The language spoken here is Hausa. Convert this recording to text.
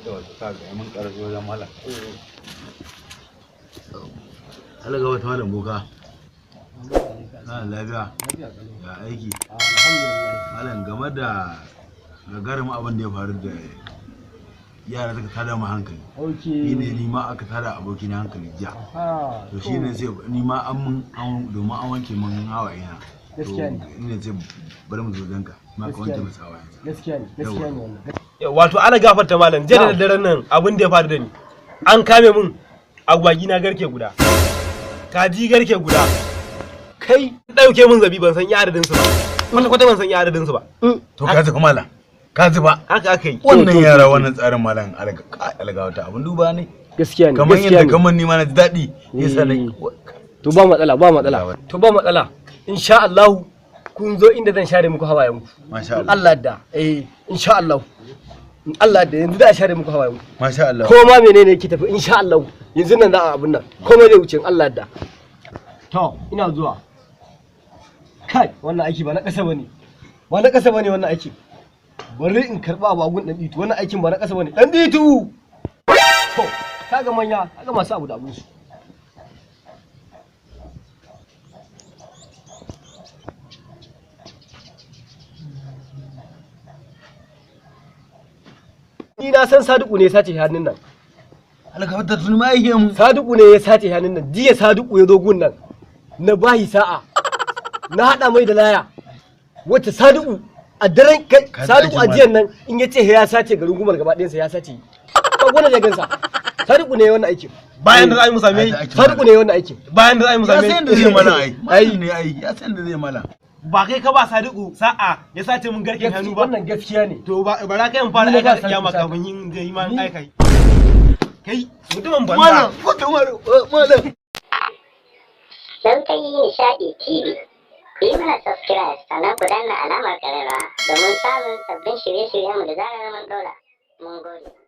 yawa to kaga mun karatu wajen malam Allah ga wata malam boka lafiya ya aiki malam game da gagarumin abin da ya faru da yara suka tada mu hankali shi ne ni ma aka tada abokina hankali jiya to shi ne sai ni ma an domin an wanke mun hawaye na gaskiya ne ni ne sai bari mu zo danka ma ka wanke masa hawaye gaskiya ne wannan wato ana gafarta malam jiya da daren nan abin da ya faru da ni an kame mun agwagi na garke guda kaji garke guda kai dauke mun zabi ban san ya adadin su ba kwata ban san ya adadin su ba to ka ji malam ka ji ba haka aka yi wannan yara wannan tsarin malam alga wata abin duba ne gaskiya ne kamar yadda kamar ni ma na ji daɗi yasa ne to ba matsala insha Allah kun zo inda zan share muku hawayen ku masha Allah Allah da insha Allah in Allah da yanzu da share muku hawayen ku masha Allah ko ma menene yake tafi insha Allah yanzu nan za a abun nan komai zai wuce Allah da to ina zuwa kai wannan aiki ba na kasa bane wannan aiki bari in karba abagun dan ditu wannan aikin ba na kasa bane dan ditu to kaga manya kaga masu abu da abun su ni na san Sadiku ne ya sace hannun nan alka wata tun ma yake mu Sadiku ne ya sace hannun nan jiya Sadiku ya zo gun nan na bahi sa'a na hada mai da laya wata Sadiku a daren Sadiku a jiyan nan in ya ce ya sace garin gumar gaba ɗayansa ya sace ba gona da gansa Sadiku ne wannan aikin bayan da za a yi mu same Sadiku ne wannan aikin bayan da za a yi mu ya same san da zai mana ai ne ai ya san da zai mana ba kai ka ba Sadiku sa'a ya sace mun garken hannu ba wannan gaskiya ne to ba ra kai mun fara aika da kiyama kafin yin da iman aika kai mutumin banza malam malam Sauƙin Nishaɗi TV. Yi mana subscribe sannan ku danna alamar ƙararrawa domin samun sabbin shirye-shiryenmu da zarar mun ɗora. Mun gode.